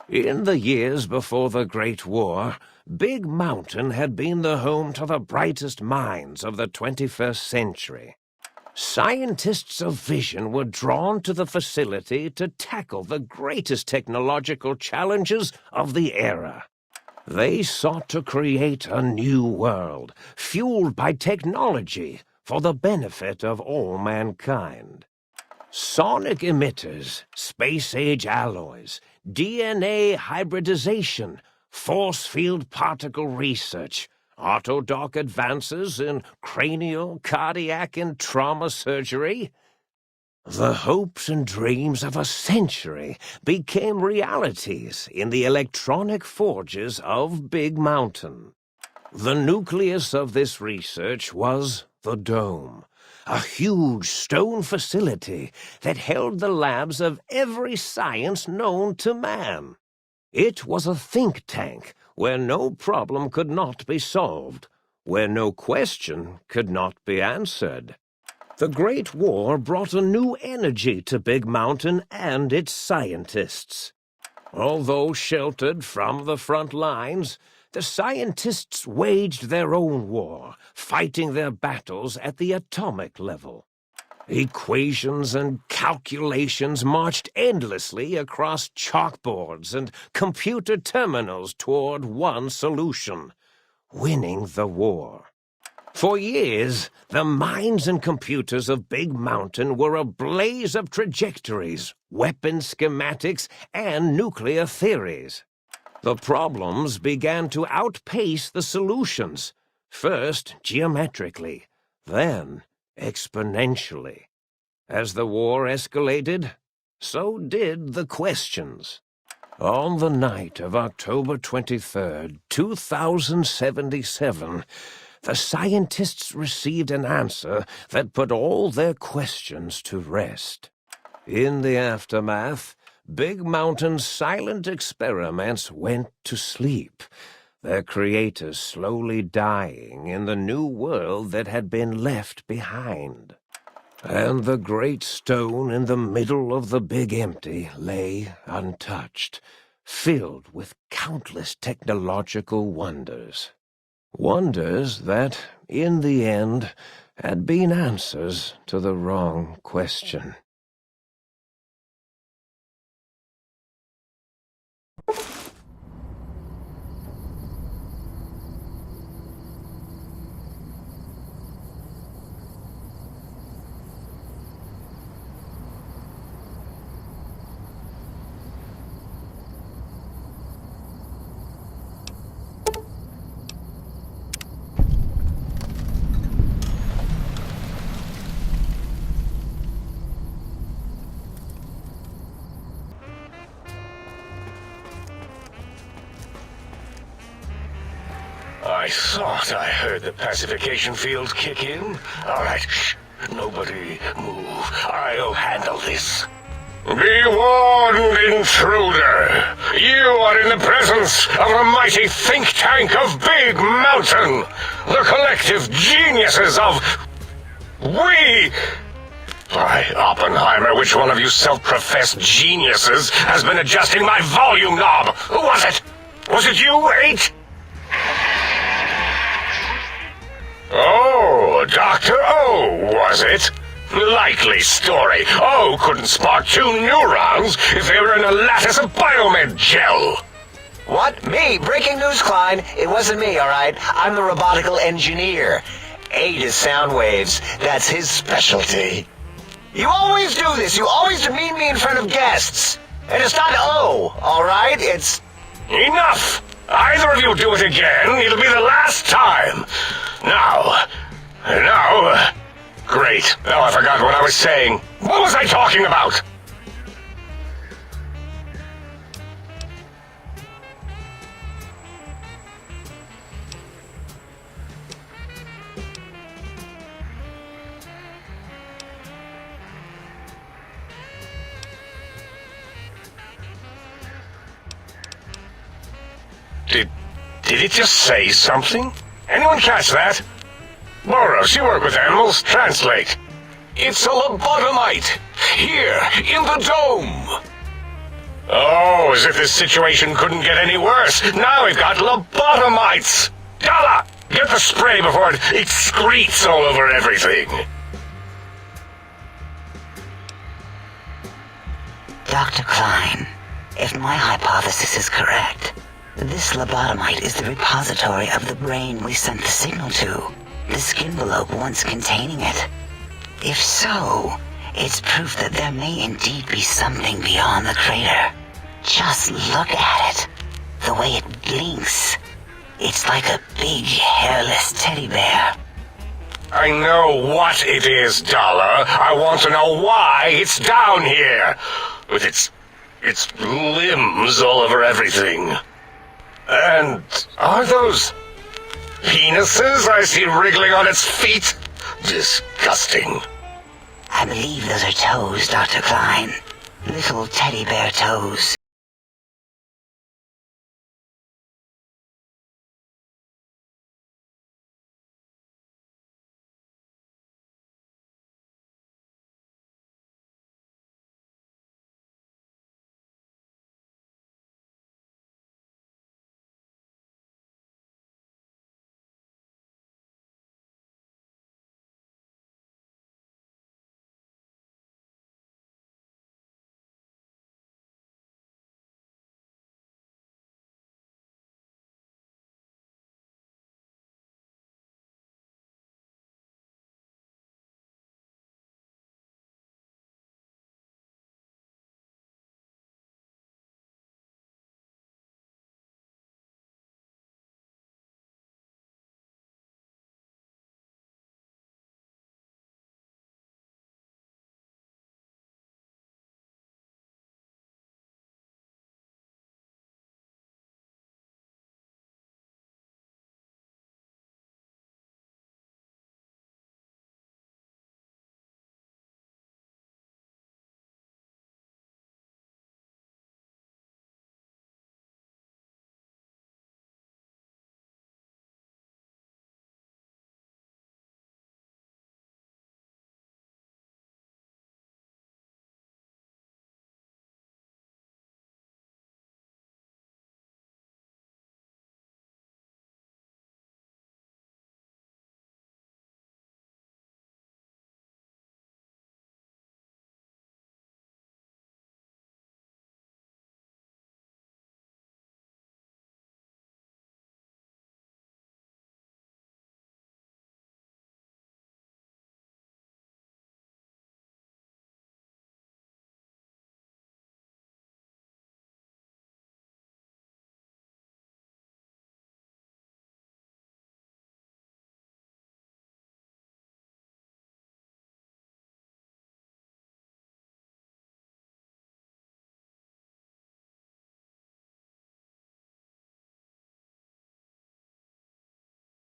In the years before the Great War, Big Mountain had been the home to the brightest minds of the 21st century. Scientists of vision were drawn to the facility to tackle the greatest technological challenges of the era. They sought to create a new world, fueled by technology for the benefit of all mankind. Sonic emitters, space-age alloys, DNA hybridization, force field particle research, Autodoc advances in cranial, cardiac, and trauma surgery. The hopes and dreams of a century became realities in the electronic forges of Big Mountain. The nucleus of this research was the Dome, a huge stone facility that held the labs of every science known to man. It was a think tank where no problem could not be solved, where no question could not be answered. The Great War brought a new energy to Big Mountain and its scientists. Although sheltered from the front lines, the scientists waged their own war, fighting their battles at the atomic level. Equations and calculations marched endlessly across chalkboards and computer terminals toward one solution: winning the war. For years, the minds and computers of Big Mountain were a blaze of trajectories, weapon schematics, and nuclear theories. The problems began to outpace the solutions, first geometrically, then exponentially. As the war escalated, so did the questions. On the night of October 23rd, 2077, the scientists received an answer that put all their questions to rest. In the aftermath, Big Mountain's silent experiments went to sleep, their creators slowly dying in the new world that had been left behind. And the great stone in the middle of the Big Empty lay untouched, filled with countless technological wonders. Wonders that, in the end, had been answers to the wrong question. I thought I heard the pacification field kick in. All right, shh. Nobody move. I'll handle this. Be warned, intruder. You are in the presence of the mighty think tank of Big Mountain. The collective geniuses of... We... By Oppenheimer, which one of you self-professed geniuses has been adjusting my volume knob? Who was it? Was it you, 8? Oh, Dr. O, was it? Likely story. O couldn't spark 2 neurons if they were in a lattice of biomed gel. What? Me? Breaking news, Klein. It wasn't me, all right? I'm the robotical engineer. 8 is sound waves. That's his specialty. You always do this. You always demean me in front of guests. And it's not O, all right? It's... Enough! Either of you do it again, it'll be the last time. Now... Great. Now I forgot what I was saying. What was I talking about? Did it just say something? Anyone catch that? Boros, you work with animals. Translate. It's a lobotomite. Here, in the dome. Oh, as if this situation couldn't get any worse. Now we've got lobotomites! Dala, get the spray before it excretes all over everything. Dr. Klein, if my hypothesis is correct, this lobotomite is the repository of the brain we sent the signal to, the skinvelope once containing it. If so, it's proof that there may indeed be something beyond the crater. Just look at it. The way it blinks. It's like a big, hairless teddy bear. I know what it is, Dala. I want to know why it's down here. With its limbs all over everything. And are those penises I see wriggling on its feet? Disgusting. I believe those are toes, Dr. Klein. Little teddy bear toes.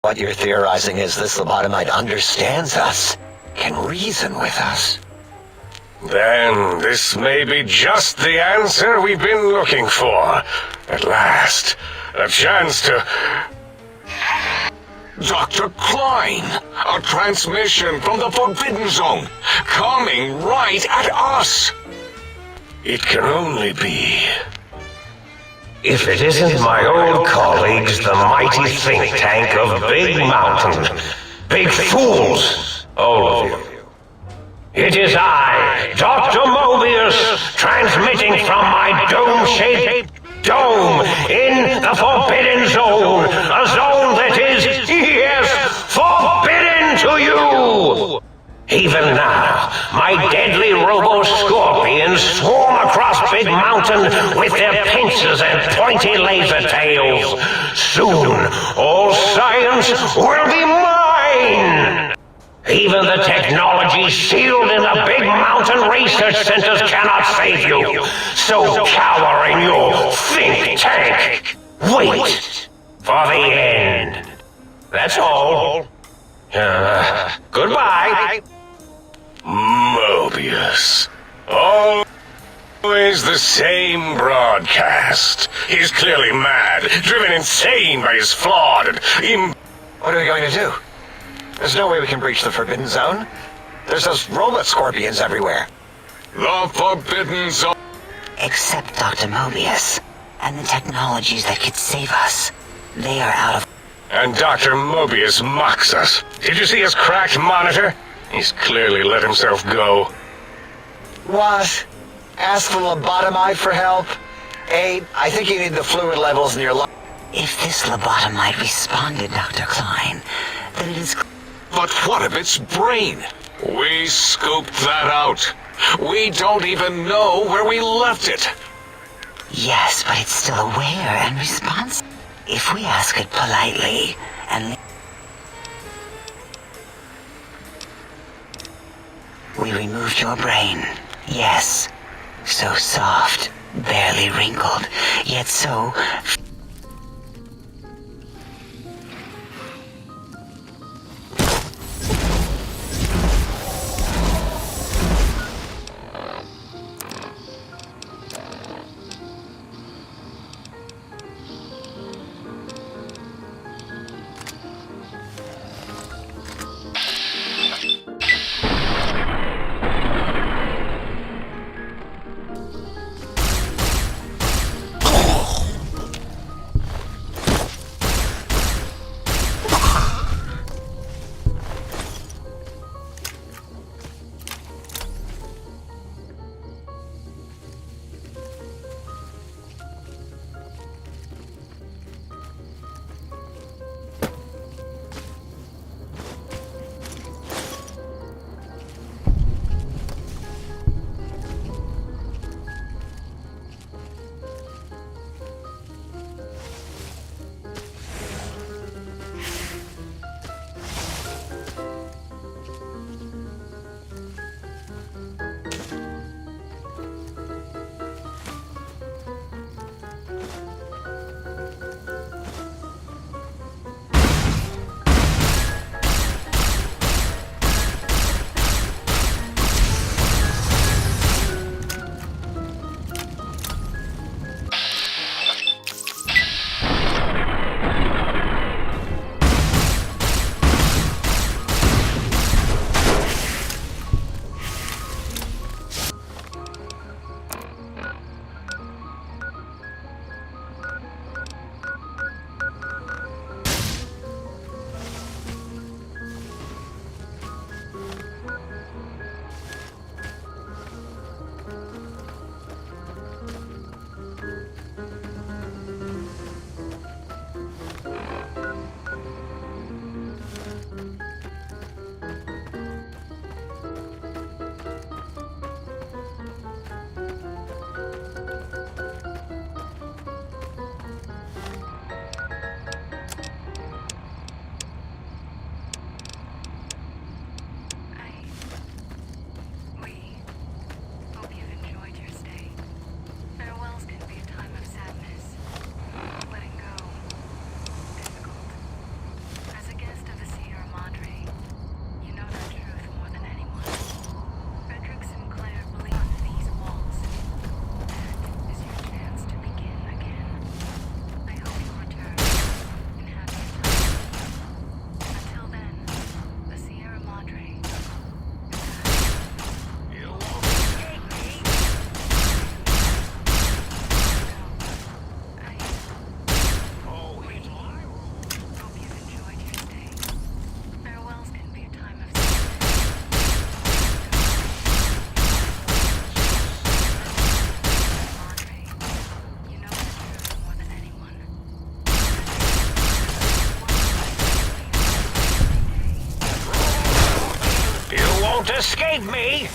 What you're theorizing is this lobotomite understands us, can reason with us. Then this may be just the answer we've been looking for. At last, a chance to... Dr. Klein, a transmission from the Forbidden Zone, coming right at us. It can only be... If it isn't my old colleagues, the mighty think tank of Big Mountain. Big fools, all of you. It is I, Dr. Mobius, transmitting from my dome-shaped dome in the Forbidden Zone. A zone that is, yes, forbidden to you! Even now, my deadly robo-scorpions swarm across Big Mountain with their pincers and pointy laser tails. Soon, all science will be mine! Even the technology sealed in the Big Mountain research centers cannot save you. So cower in your think tank. Wait for the end. That's all. Goodbye. Mobius. Always the same broadcast. He's clearly mad, driven insane by his flawed and What are we going to do? There's no way we can breach the Forbidden Zone. There's those robot scorpions everywhere. The Forbidden Zone. Except Dr. Mobius and the technologies that could save us. They are out of... And Dr. Mobius mocks us. Did you see his cracked monitor? He's clearly let himself go. What? Ask the lobotomite for help? Abe, I think you need the fluid levels in your lungs. If this lobotomite responded, Dr. Klein, then it is... But what of its brain? We scooped that out. We don't even know where we left it. Yes, but it's still aware and responsive. If we ask it politely and... We removed your brain. Yes. So soft, barely wrinkled, yet so... Don't escape me!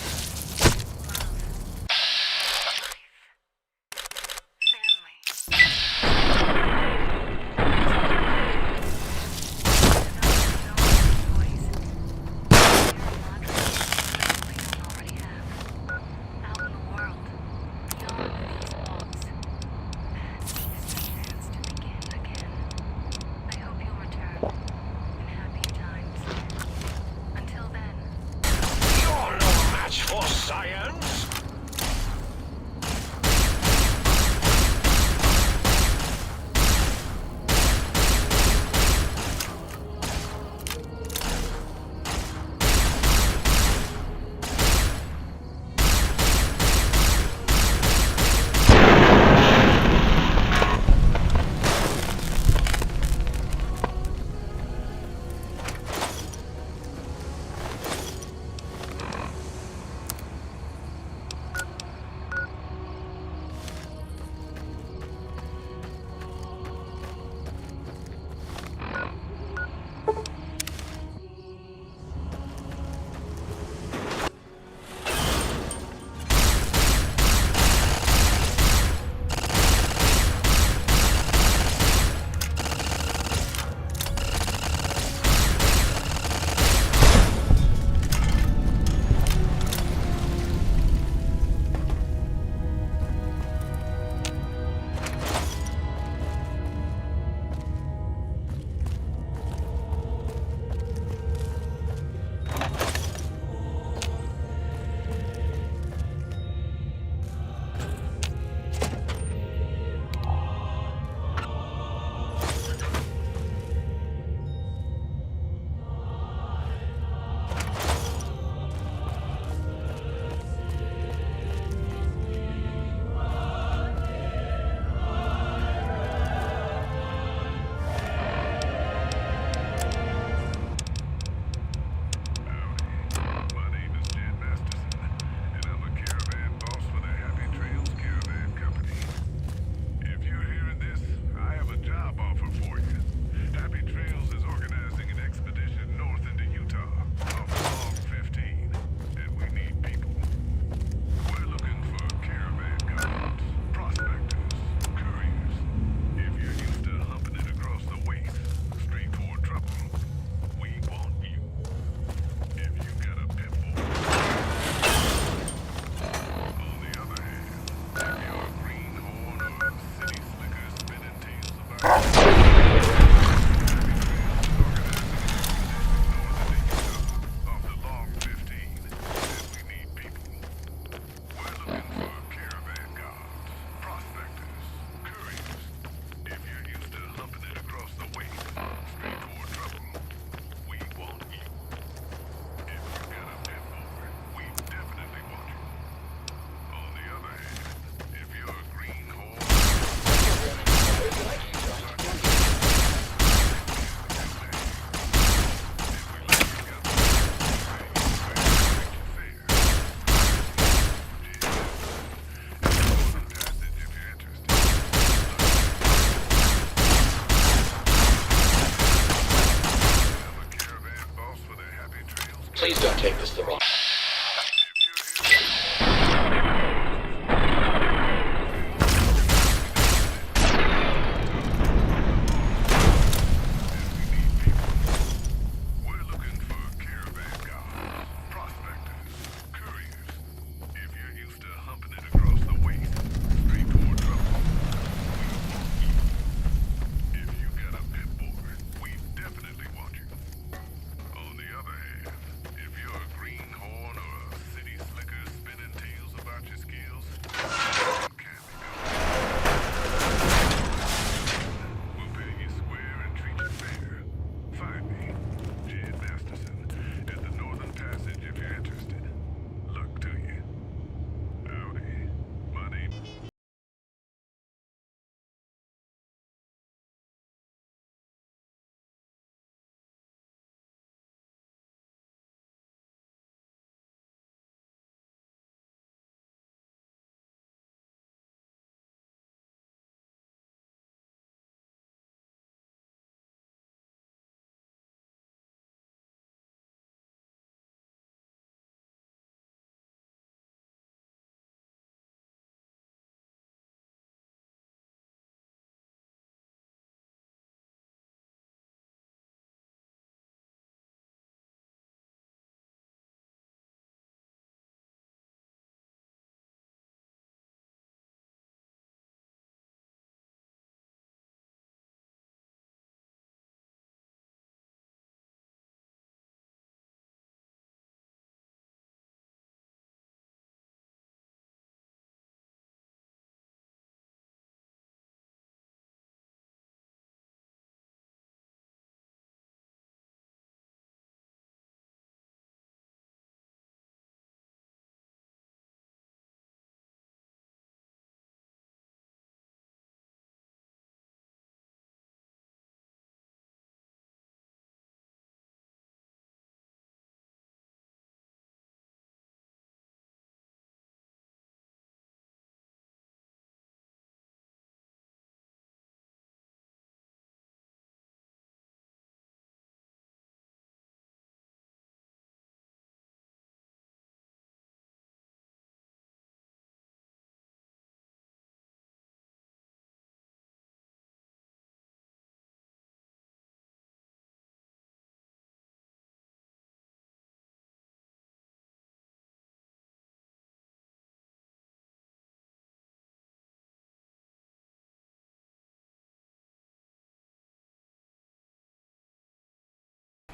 Please don't take this the wrong.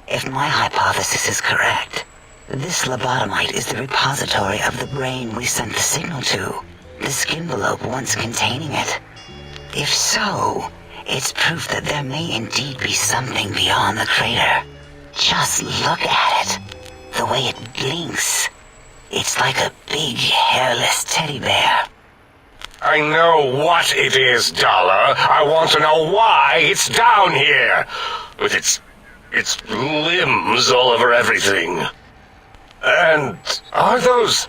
If my hypothesis is correct, this lobotomite is the repository of the brain we sent the signal to, the skinvelope once containing it. If so, it's proof that there may indeed be something beyond the crater. Just look at it. The way it blinks. It's like a big, hairless teddy bear. I know what it is, Dollar. I want to know why it's down here. With its limbs all over everything. And are those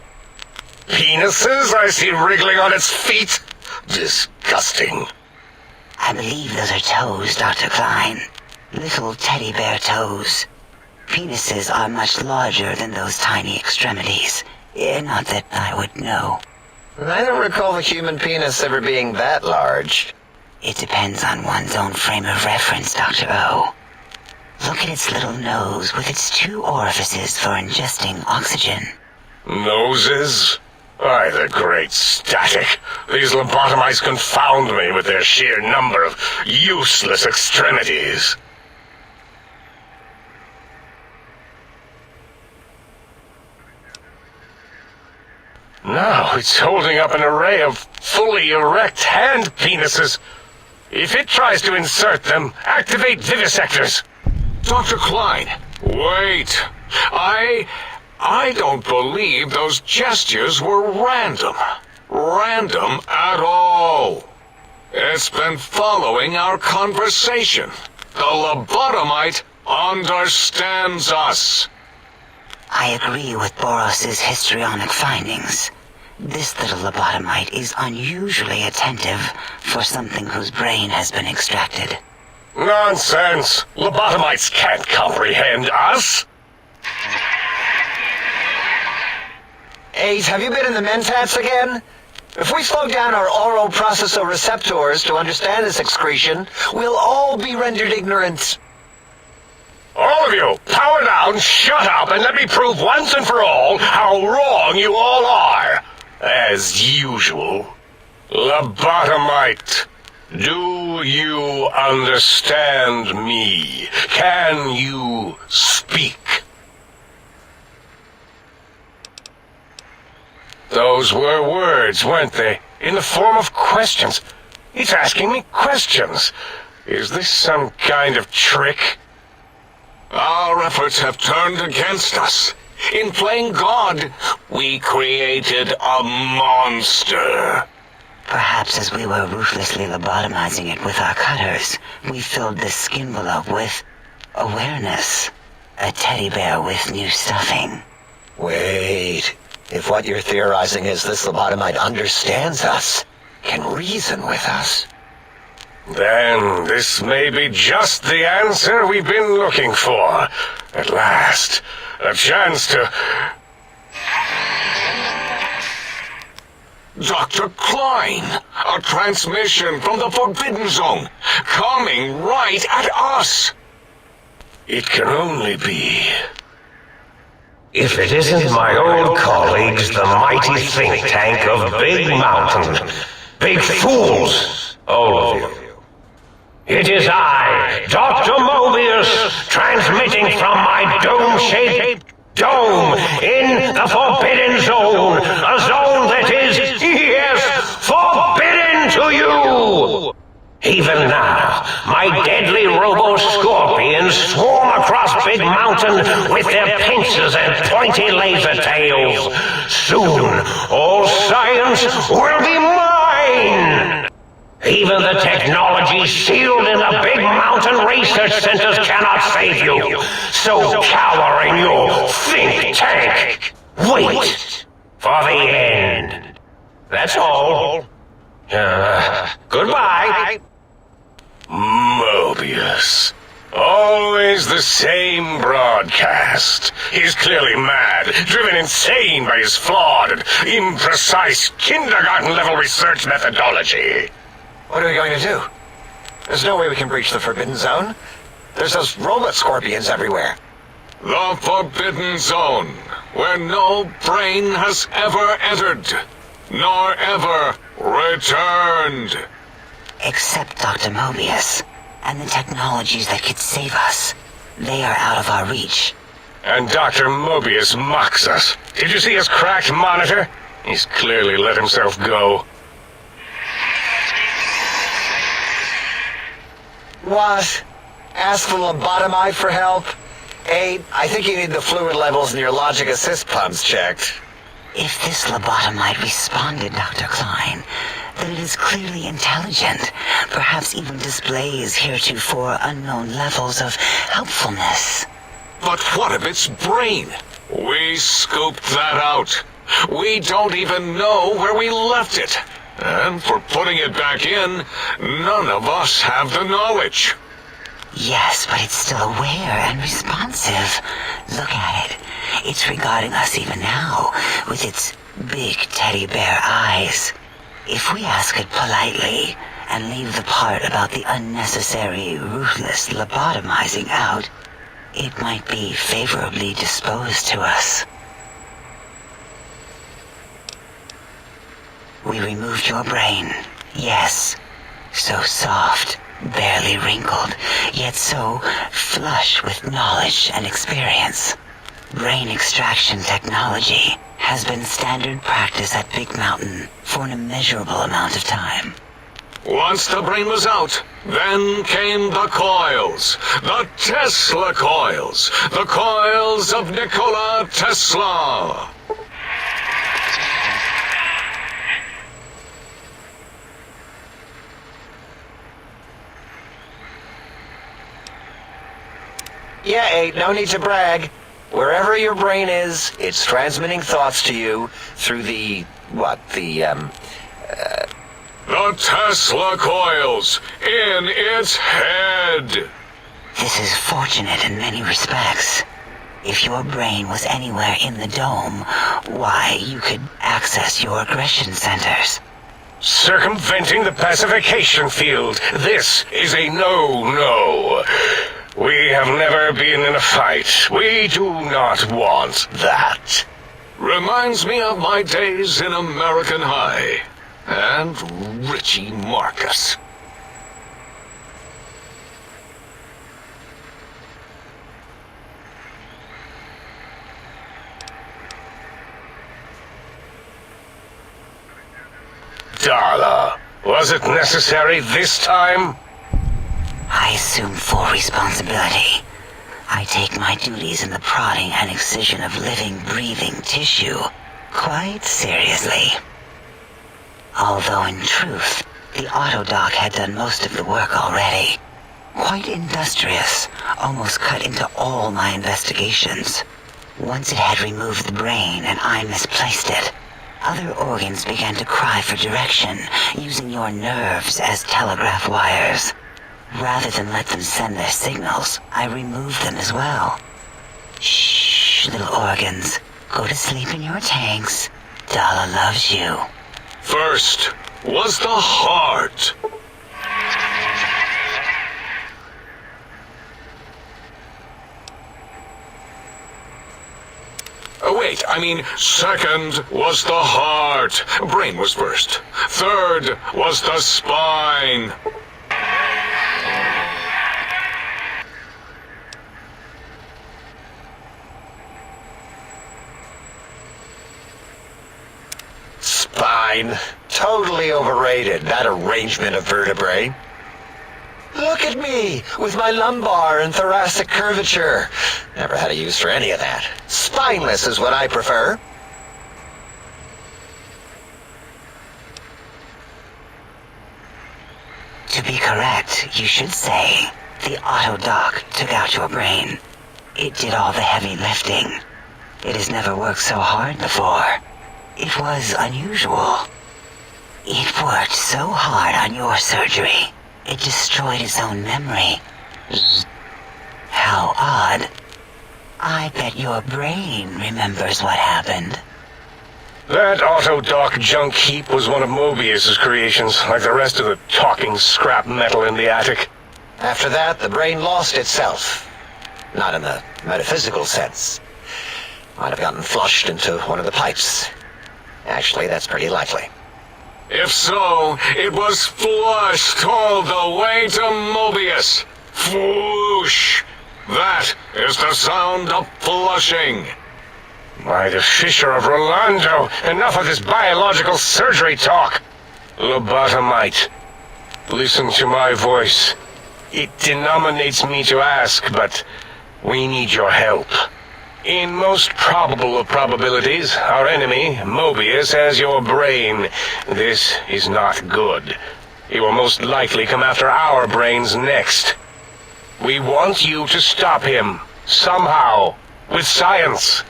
penises I see wriggling on its feet? Disgusting. I believe those are toes, Dr. Klein. Little teddy bear toes. Penises are much larger than those tiny extremities. Not that I would know. I don't recall the human penis ever being that large. It depends on one's own frame of reference, Dr. O. Look at its little nose with its 2 orifices for ingesting oxygen. Noses? Why, the great static. These lobotomites confound me with their sheer number of useless extremities. Now it's holding up an array of fully erect hand penises. If it tries to insert them, activate vivisectors. Dr. Klein, wait. I don't believe those gestures were random. Random at all. It's been following our conversation. The lobotomite understands us. I agree with Boros's histrionic findings. This little lobotomite is unusually attentive for something whose brain has been extracted. Nonsense! Lobotomites can't comprehend us! Ace, have you been in the Mentats again? If we slow down our oral processoreceptors to understand this excretion, we'll all be rendered ignorant. All of you, power down, shut up, and let me prove once and for all how wrong you all are. As usual. Lobotomite, do you understand me? Can you speak? Those were words, weren't they? In the form of questions. It's asking me questions. Is this some kind of trick? Our efforts have turned against us. In playing God, we created a monster. Perhaps as we were ruthlessly lobotomizing it with our cutters, we filled this skin envelope with awareness. A teddy bear with new stuffing. Wait. If what you're theorizing is this lobotomite understands us, can reason with us, then this may be just the answer we've been looking for. At last, a chance to... Dr. Klein, a transmission from the Forbidden Zone, coming right at us. It can only be... If it isn't my old colleagues, the mighty think tank of Big Mountain. Big fools, all of you. It is I, Dr. Mobius, transmitting from my dome-shaped dome in the Forbidden Zone. A zone that is, yes, forbidden to you! Even now, my deadly robo-scorpions swarm across Big Mountain with their pincers and pointy laser tails. Soon, all science will be mine! Even the technology sealed in the Big Mountain research centers cannot save you. So cower in your think tank. Wait for the end. That's all. Goodbye. Mobius. Always the same broadcast. He's clearly mad, driven insane by his flawed and imprecise kindergarten-level research methodology. what are we going to do? There's no way we can breach the Forbidden Zone. There's those robot scorpions everywhere. The Forbidden Zone, where no brain has ever entered, nor ever returned. Except Dr. Mobius, and the technologies that could save us. They are out of our reach. And Dr. Mobius mocks us. Did you see his cracked monitor? He's clearly let himself go. What? Ask the lobotomite for help? Hey, I think you need the fluid levels in your logic assist pumps checked. If this lobotomite responded, Dr. Klein, then it is clearly intelligent, perhaps even displays heretofore unknown levels of helpfulness. But what of its brain? We scooped that out. We don't even know where we left it. And for putting it back in, none of us have the knowledge. Yes, but it's still aware and responsive. Look at it. It's regarding us even now, with its big teddy bear eyes. If we ask it politely, and leave the part about the unnecessary, ruthless lobotomizing out, it might be favorably disposed to us. We removed your brain, yes. So soft, barely wrinkled, yet so flush with knowledge and experience. Brain extraction technology has been standard practice at Big Mountain for an immeasurable amount of time. Once the brain was out, then came the coils. The Tesla coils. The coils of Nikola Tesla. Yeah, Abe, no need to brag. Wherever your brain is, it's transmitting thoughts to you through the Tesla coils in its head. This is fortunate in many respects. If your brain was anywhere in the dome, why, you could access your aggression centers. Circumventing the pacification field. This is a no-no. We have never been in a fight. We do not want that. Reminds me of my days in American High. And Richie Marcus. Darla, was it necessary this time? I assume full responsibility. I take my duties in the prodding and excision of living, breathing tissue quite seriously. Although in truth, the Autodoc had done most of the work already. Quite industrious, almost cut into all my investigations. Once it had removed the brain and I misplaced it, other organs began to cry for direction, using your nerves as telegraph wires. Rather than let them send their signals, I removed them as well. Shh, little organs. Go to sleep in your tanks. Dala loves you. First was the heart. Oh, wait, I mean, second was the heart. Brain was first. Third was the spine. Spine. Totally overrated, that arrangement of vertebrae. Look at me, with my lumbar and thoracic curvature. Never had a use for any of that. Spineless is what I prefer. To be correct, you should say, the Autodoc took out your brain. It did all the heavy lifting. It has never worked so hard before. It was unusual. It worked so hard on your surgery, it destroyed its own memory. How odd. I bet your brain remembers what happened. That Autodoc junk heap was one of Mobius's creations, like the rest of the talking scrap metal in the attic. After that, the brain lost itself. Not in the metaphysical sense. Might have gotten flushed into one of the pipes. Actually, that's pretty likely. If so, it was flushed all the way to Mobius. Floosh. That is the sound of flushing. By the Fisher of Rolando, enough of this biological surgery talk. Lobotomite, listen to my voice. It denominates me to ask, but we need your help. In most probable of probabilities, our enemy, Mobius, has your brain. This is not good. He will most likely come after our brains next. We want you to stop him, somehow, with science.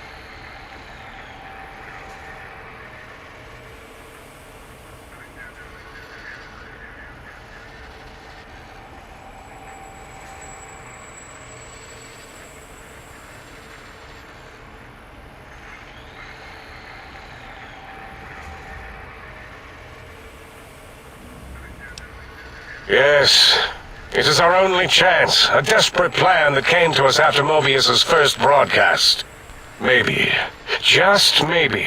Yes, it is our only chance, a desperate plan that came to us after Mobius's first broadcast. Maybe, just maybe,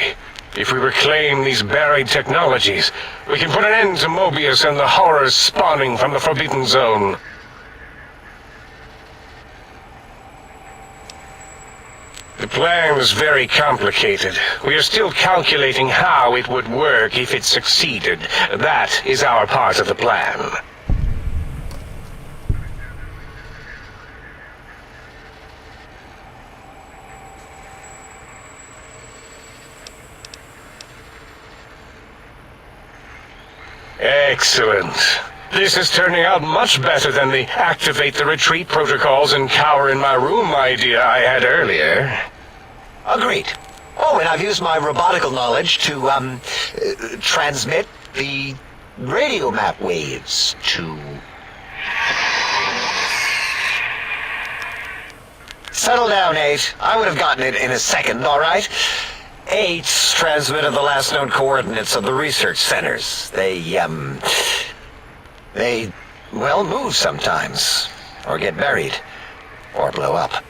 if we reclaim these buried technologies, we can put an end to Mobius and the horrors spawning from the Forbidden Zone. The plan is very complicated. We are still calculating how it would work if it succeeded. That is our part of the plan. Excellent. This is turning out much better than the activate the retreat protocols and cower in my room idea I had earlier. Agreed. Oh, and I've used my robotical knowledge to, transmit the radio map waves to Settle down, 8. I would have gotten it in a second, all right? 8's transmitted the last known coordinates of the research centers. They, well, move sometimes. Or get buried. Or blow up.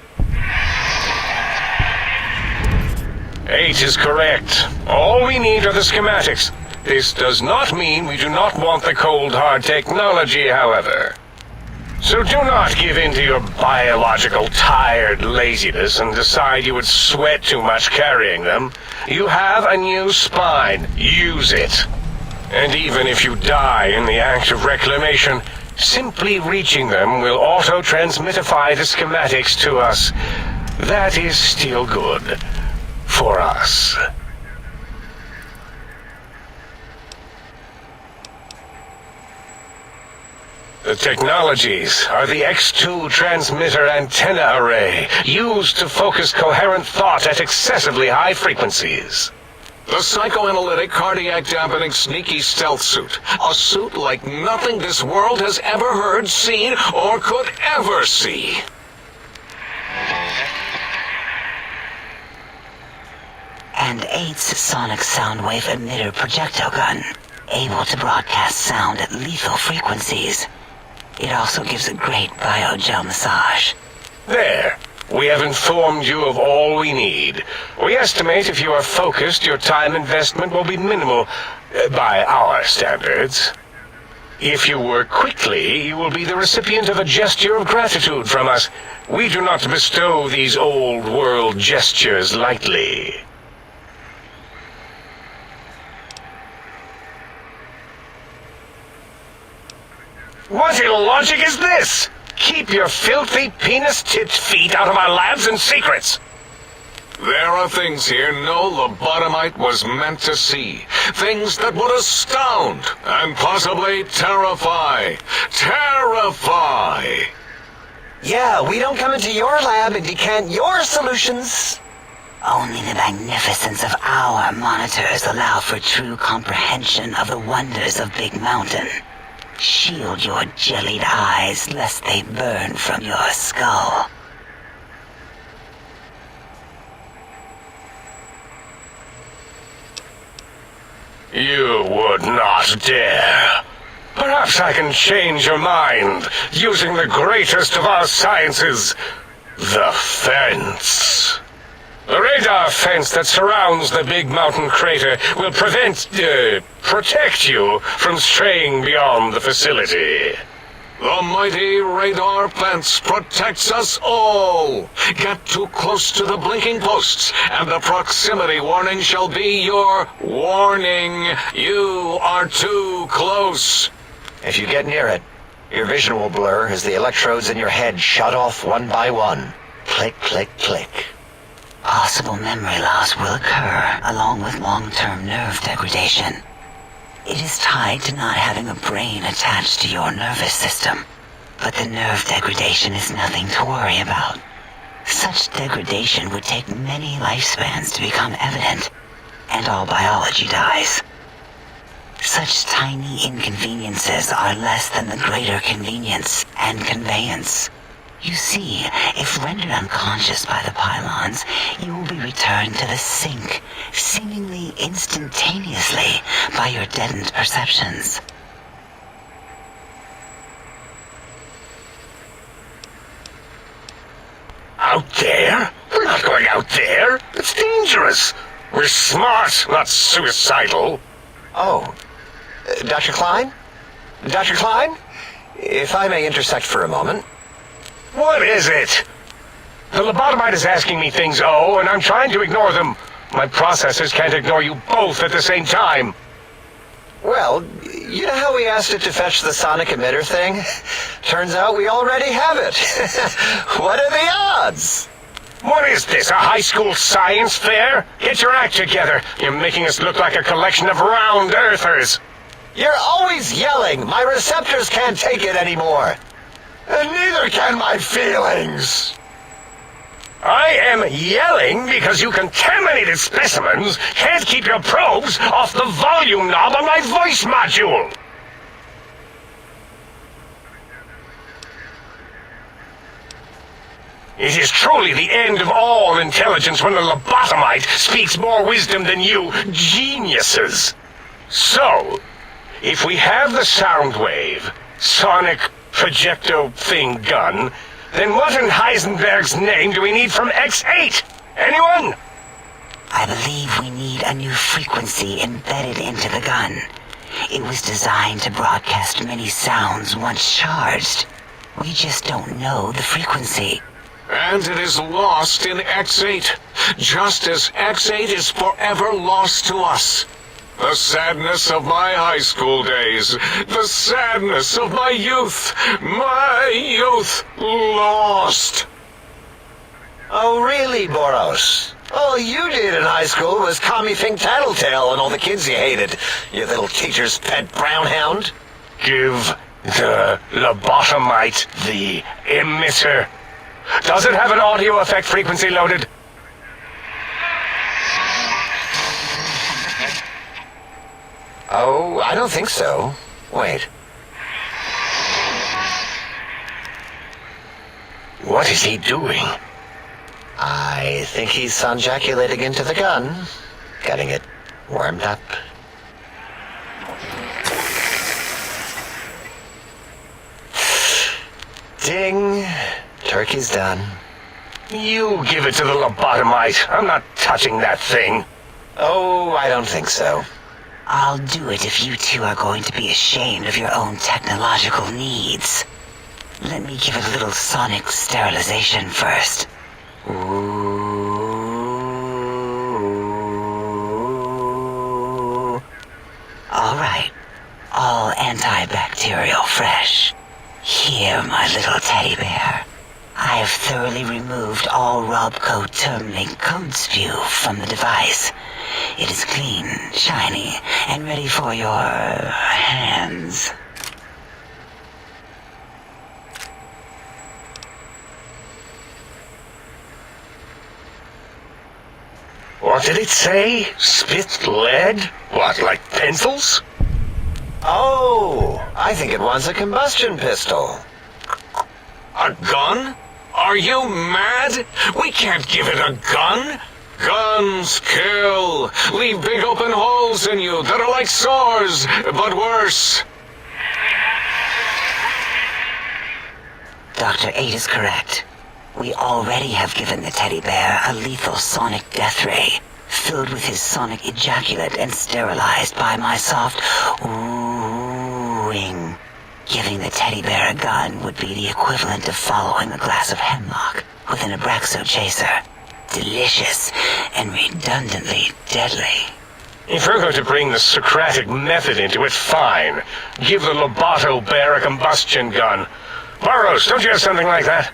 8 is correct. All we need are the schematics. This does not mean we do not want the cold hard technology, however. So do not give in to your biological tired laziness and decide you would sweat too much carrying them. You have a new spine. Use it. And even if you die in the act of reclamation, simply reaching them will auto-transmitify the schematics to us. That is still good. For us. The technologies are the X2 transmitter antenna array, used to focus coherent thought at excessively high frequencies. The psychoanalytic, cardiac dampening, sneaky stealth suit. A suit like nothing this world has ever heard, seen, or could ever see. And 8's sonic soundwave emitter projectile gun, able to broadcast sound at lethal frequencies. It also gives a great biogel massage. There. We have informed you of all we need. We estimate if you are focused, your time investment will be minimal, by our standards. If you work quickly, you will be the recipient of a gesture of gratitude from us. We do not bestow these old-world gestures lightly. What illogic is this? Keep your filthy, penis-tipped feet out of our labs and secrets! There are things here no lobotomite was meant to see. Things that would astound and possibly terrify. Terrify! Yeah, we don't come into your lab and decant your solutions. Only the magnificence of our monitors allow for true comprehension of the wonders of Big Mountain. Shield your jellied eyes lest they burn from your skull. You would not dare. Perhaps I can change your mind, using the greatest of our sciences, the fence. The radar fence that surrounds the Big Mountain crater will protect you from straying beyond the facility. The mighty radar fence protects us all. Get too close to the blinking posts, and the proximity warning shall be your warning. You are too close. If you get near it, your vision will blur as the electrodes in your head shut off one by one. Click, click, click. Possible memory loss will occur, along with long-term nerve degradation. It is tied to not having a brain attached to your nervous system, but the nerve degradation is nothing to worry about. Such degradation would take many lifespans to become evident, and all biology dies. Such tiny inconveniences are less than the greater convenience and conveyance. You see, if rendered unconscious by the pylons, you will be returned to the sink, seemingly instantaneously by your deadened perceptions. Out there? We're not going out there. It's dangerous. We're smart, not suicidal. Oh, Dr. Klein? Dr. Klein? If I may intersect for a moment. What is it? The lobotomite is asking me things, and I'm trying to ignore them. My processors can't ignore you both at the same time. Well, you know how we asked it to fetch the sonic emitter thing? Turns out we already have it. What are the odds? What is this, a high school science fair? Get your act together. You're making us look like a collection of round earthers. You're always yelling. My receptors can't take it anymore. And neither can my feelings. I am yelling because you contaminated specimens can't keep your probes off the volume knob on my voice module. It is truly the end of all intelligence when the lobotomite speaks more wisdom than you geniuses. So, if we have the Soundwave, sonic projecto thing gun, then what in Heisenberg's name do we need from X8? Anyone? I believe we need a new frequency embedded into the gun. It was designed to broadcast many sounds once charged. We just don't know the frequency. And it is lost in X8, just as X8 is forever lost to us. The sadness of my high school days, the sadness of my youth lost. Oh, really, Boros? All you did in high school was call me Fink Tattletale and all the kids you hated, you little teacher's pet brown hound. Give the lobotomite the emitter. Does it have an audio effect frequency loaded? Oh, I don't think so. Wait. What is he doing? I think he's sonjaculating into the gun, getting it warmed up. Ding. Turkey's done. You give it to the lobotomite. I'm not touching that thing. Oh, I don't think so. I'll do it if you two are going to be ashamed of your own technological needs. Let me give it a little sonic sterilization first. Ooh. All right. All antibacterial fresh. Here, my little teddy bear. I have thoroughly removed all Robco Termlink code spew from the device. It is clean, shiny, and ready for your hands. What did it say? Spit lead? What, like pencils? Oh, I think it wants a combustion pistol. A gun? Are you mad? We can't give it a gun. Guns kill. Leave big open holes in you that are like sores, but worse. Dr. 8 is correct. We already have given the teddy bear a lethal sonic death ray, filled with his sonic ejaculate and sterilized by my soft oohing. Giving the teddy bear a gun would be the equivalent of following a glass of hemlock with an Abraxo chaser. Delicious and redundantly deadly. If we're going to bring the Socratic method into it, fine. Give the Loboto bear a combustion gun. Burroughs, don't you have something like that?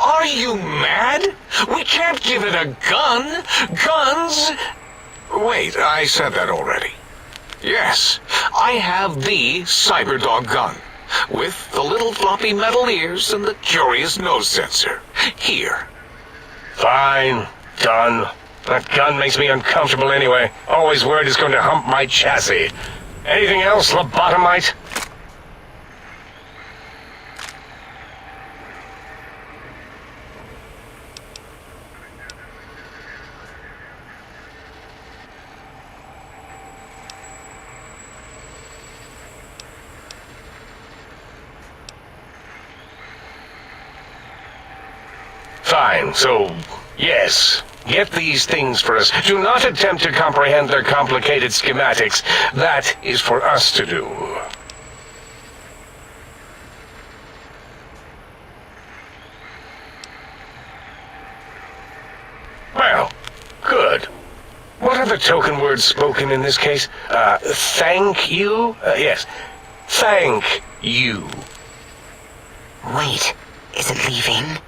Are you mad? We can't give it a gun. Guns... Wait, I said that already. Yes, I have the Cyberdog gun, with the little floppy metal ears and the curious nose sensor. Here. Fine. Done. That gun makes me uncomfortable anyway. Always worried it's going to hump my chassis. Anything else, lobotomite? Fine, so, yes. Get these things for us. Do not attempt to comprehend their complicated schematics. That is for us to do. Well, good. What are the token words spoken in this case? Thank you? Yes. Thank you. Wait, is it leaving?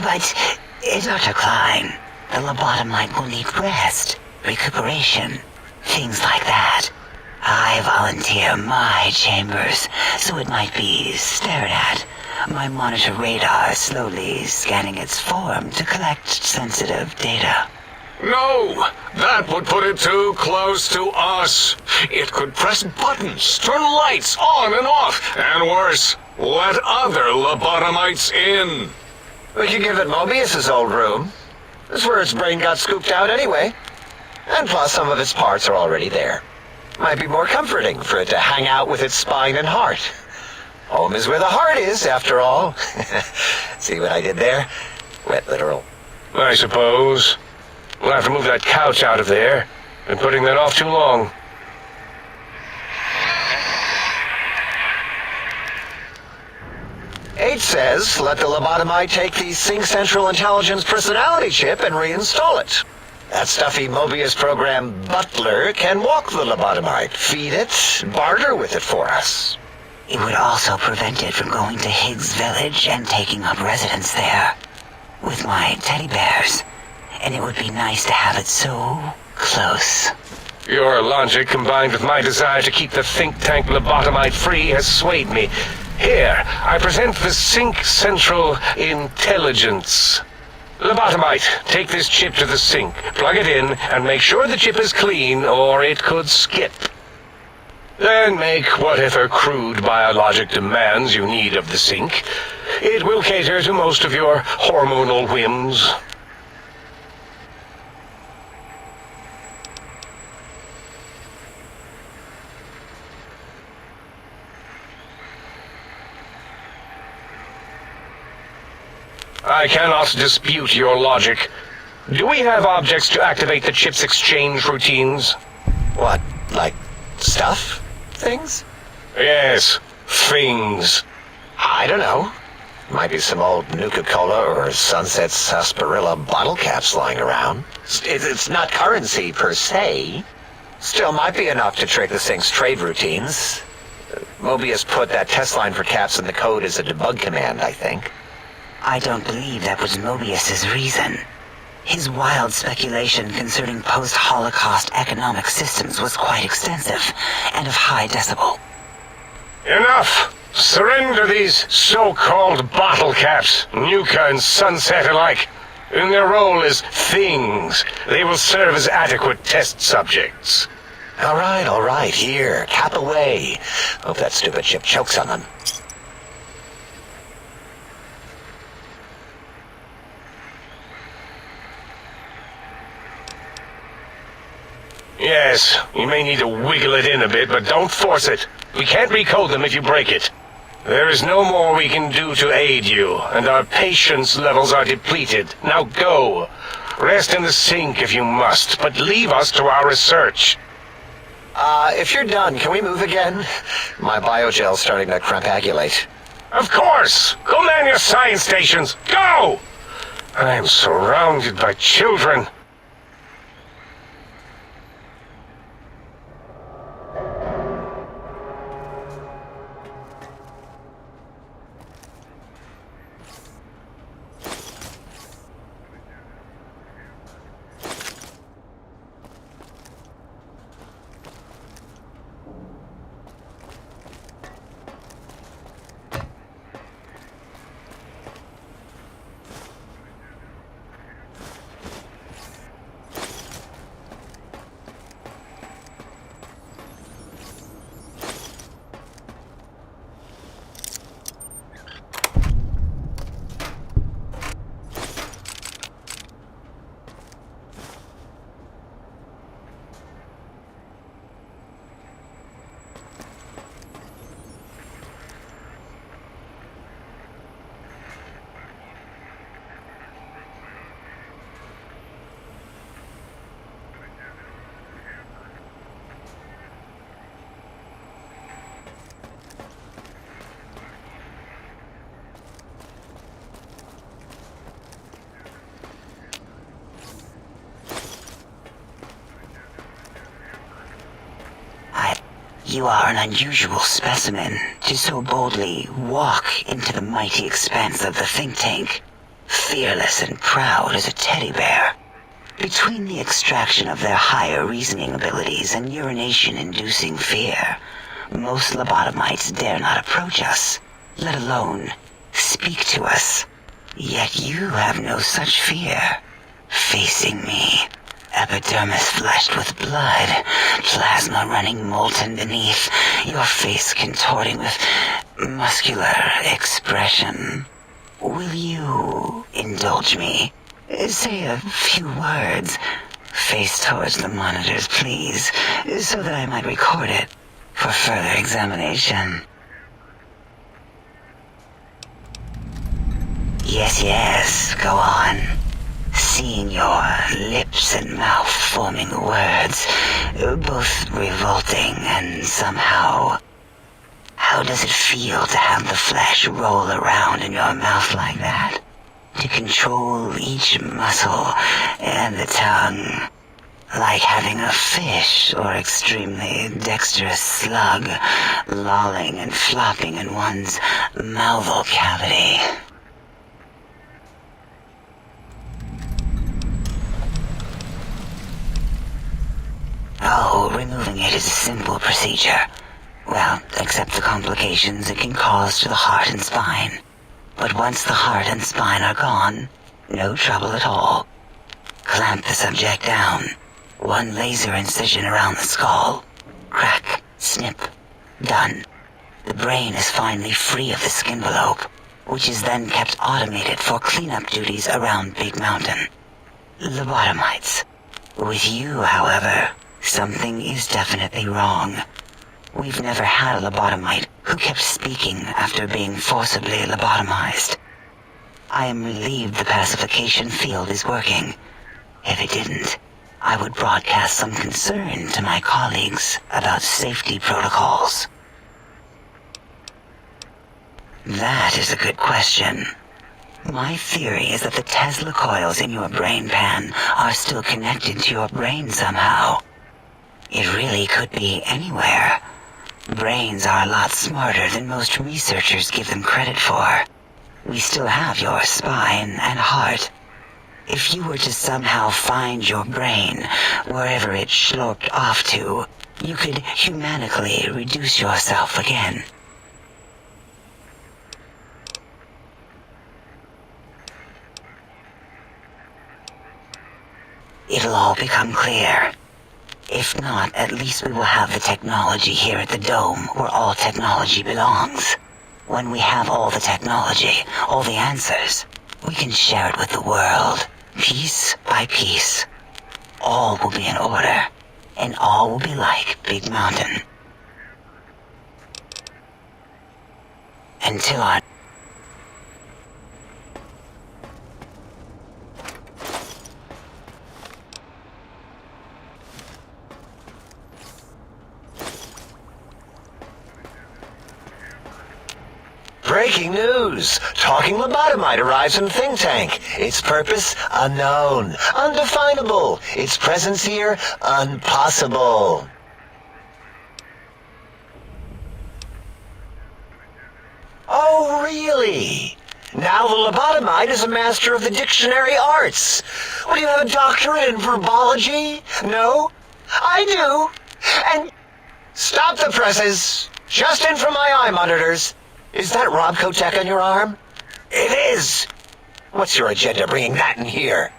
But, Dr. Klein, the lobotomite will need rest, recuperation, things like that. I volunteer my chambers, so it might be stared at. My monitor radar slowly scanning its form to collect sensitive data. No, that would put it too close to us. It could press buttons, turn lights on and off, and worse, let other lobotomites in. We could give it Mobius's old room. That's where its brain got scooped out anyway. And plus, some of its parts are already there. Might be more comforting for it to hang out with its spine and heart. Home is where the heart is, after all. See what I did there? Wet literal. I suppose. We'll have to move that couch out of there. Been putting that off too long. H says, let the lobotomite take the Sync Central Intelligence personality chip and reinstall it. That stuffy Mobius program Butler can walk the lobotomite, feed it, barter with it for us. It would also prevent it from going to Higgs Village and taking up residence there with my teddy bears. And it would be nice to have it so close. Your logic, combined with my desire to keep the think tank lobotomite free, has swayed me. Here, I present the Sync Central Intelligence. Lobotomite, take this chip to the sink, plug it in, and make sure the chip is clean, or it could skip. Then make whatever crude biologic demands you need of the sink. It will cater to most of your hormonal whims. I cannot dispute your logic. Do we have objects to activate the chip's exchange routines? What, like stuff? Things? Yes, things. I don't know. Might be some old Nuka-Cola or Sunset Sarsaparilla bottle caps lying around. It's not currency per se. Still might be enough to trick the Sync's trade routines. Mobius put that test line for caps in the code as a debug command, I think. I don't believe that was Mobius's reason. His wild speculation concerning post-Holocaust economic systems was quite extensive and of high decibel. Enough! Surrender these so-called bottle caps, Nuka and Sunset alike. In their role as things, they will serve as adequate test subjects. All right, here, cap away. Hope that stupid chip chokes on them. Yes, you may need to wiggle it in a bit, but don't force it. We can't recode them if you break it. There is no more we can do to aid you, and our patience levels are depleted. Now go. Rest in the sink if you must, but leave us to our research. If you're done, can we move again? My biogel's starting to crampagulate. Of course! Go man your science stations! Go! I am surrounded by children. You are an unusual specimen to so boldly walk into the mighty expanse of the think tank, fearless and proud as a teddy bear. Between the extraction of their higher reasoning abilities and urination-inducing fear, most lobotomites dare not approach us, let alone speak to us. Yet you have no such fear. Facing me, epidermis flushed with blood, plasma running molten beneath, your face contorting with muscular expression. will you indulge me? Say a few words. Face towards the monitors, please, so that I might record it for further examination. Yes, go on. Seeing your lips and mouth forming the words, both revolting and somehow... How does it feel to have the flesh roll around in your mouth like that? To control each muscle and the tongue, like having a fish or extremely dexterous slug lolling and flopping in one's malval cavity. Oh, removing it is a simple procedure. Well, except the complications it can cause to the heart and spine. But once the heart and spine are gone, no trouble at all. Clamp the subject down. One laser incision around the skull. Crack, snip, done. The brain is finally free of the skin envelope, which is then kept automated for cleanup duties around Big Mountain. Lobotomites. With you, however, something is definitely wrong. We've never had a lobotomite who kept speaking after being forcibly lobotomized. I am relieved the pacification field is working. If it didn't, I would broadcast some concern to my colleagues about safety protocols. That is a good question. My theory is that the Tesla coils in your brain pan are still connected to your brain somehow. It really could be anywhere. Brains are a lot smarter than most researchers give them credit for. We still have your spine and heart. If you were to somehow find your brain, wherever it sloped off to, you could humanically reduce yourself again. It'll all become clear. If not, at least we will have the technology here at the Dome, where all technology belongs. When we have all the technology, all the answers, we can share it with the world, piece by piece. All will be in order, and all will be like Big Mountain. Until our... Breaking news! Talking lobotomite arrives in think tank. Its purpose, unknown. Undefinable. Its presence here, impossible. Oh, really? Now the lobotomite is a master of the dictionary arts. What, do you have a doctorate in verbology? No? I do. And... Stop the presses. Just in from my eye monitors. Is that Robco tech on your arm? It is! What's your agenda bringing that in here?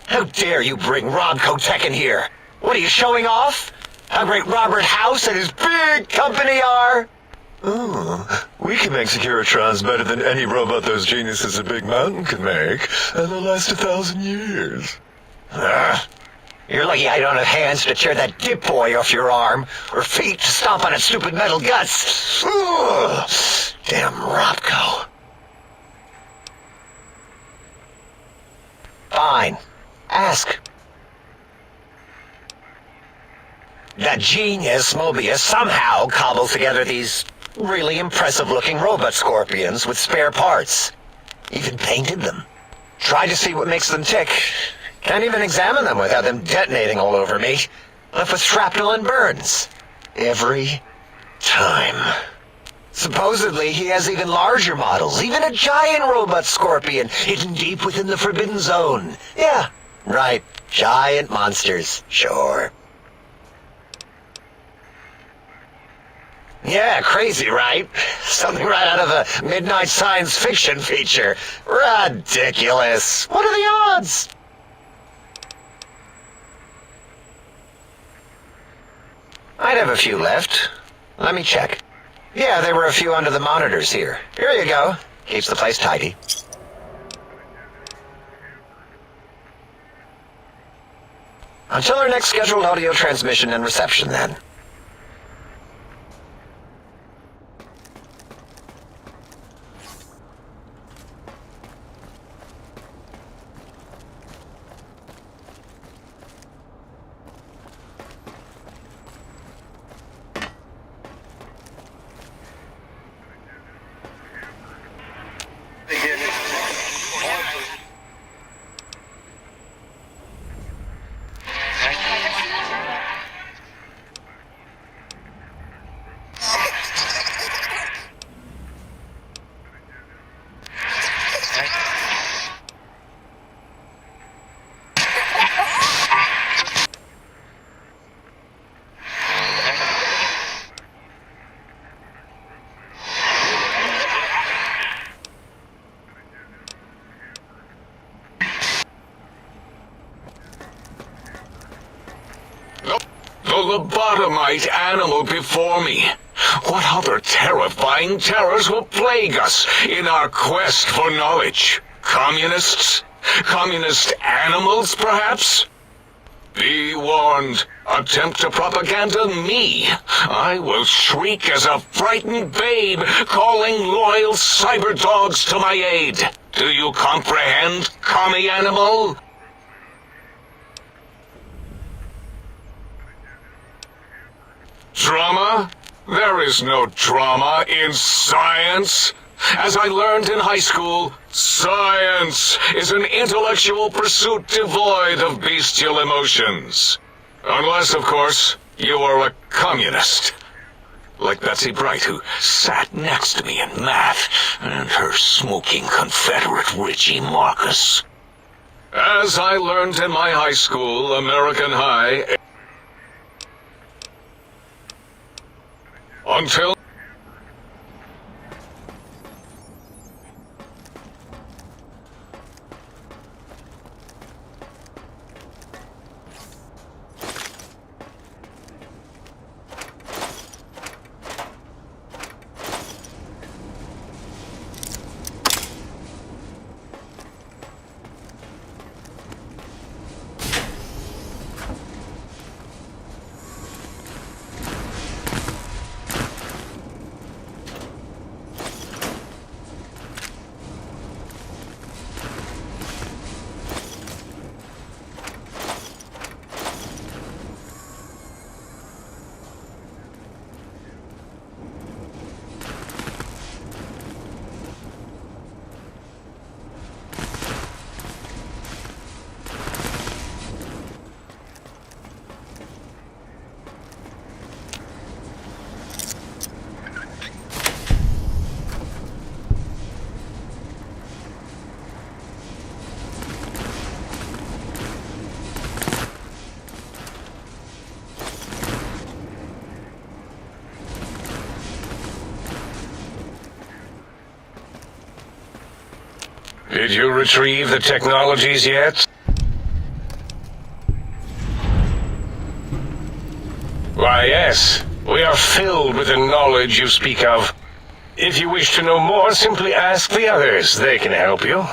How dare you bring Robco tech in here? What are you showing off? How great Robert House and his big company are? Oh, we can make Securitrons better than any robot those geniuses at Big Mountain can make, and they'll last 1,000 years. You're lucky I don't have hands to tear that dip boy off your arm, or feet to stomp on its stupid metal guts. Ugh, damn Robco. Fine. Ask. That genius Mobius somehow cobbled together these really impressive-looking robot scorpions with spare parts. Even painted them. Tried to see what makes them tick. Can't even examine them without them detonating all over me. Left with shrapnel and burns. Every time. Supposedly, he has even larger models, even a giant robot scorpion hidden deep within the Forbidden Zone. Yeah, right. Giant monsters, sure. Yeah, crazy, right? Something right out of a midnight science fiction feature. Ridiculous. What are the odds? I'd have a few left. Let me check. Yeah, there were a few under the monitors here. Here you go. Keeps the place tidy. Until our next scheduled audio transmission and reception, then. The lobotomite animal before me. What other terrifying terrors will plague us in our quest for knowledge? Communists? Communist animals, perhaps? Be warned. Attempt to propaganda me. I will shriek as a frightened babe, calling loyal cyber dogs to my aid. Do you comprehend, commie animal? Drama? There is no drama in science. As I learned in high school, science is an intellectual pursuit devoid of bestial emotions. Unless, of course, you are a communist. Like Betsy Bright, who sat next to me in math, and her smoking Confederate Richie Marcus. As I learned in my high school, American High, until Did you retrieve the technologies yet? Why, yes. We are filled with the knowledge you speak of. If you wish to know more, simply ask the others. They can help you.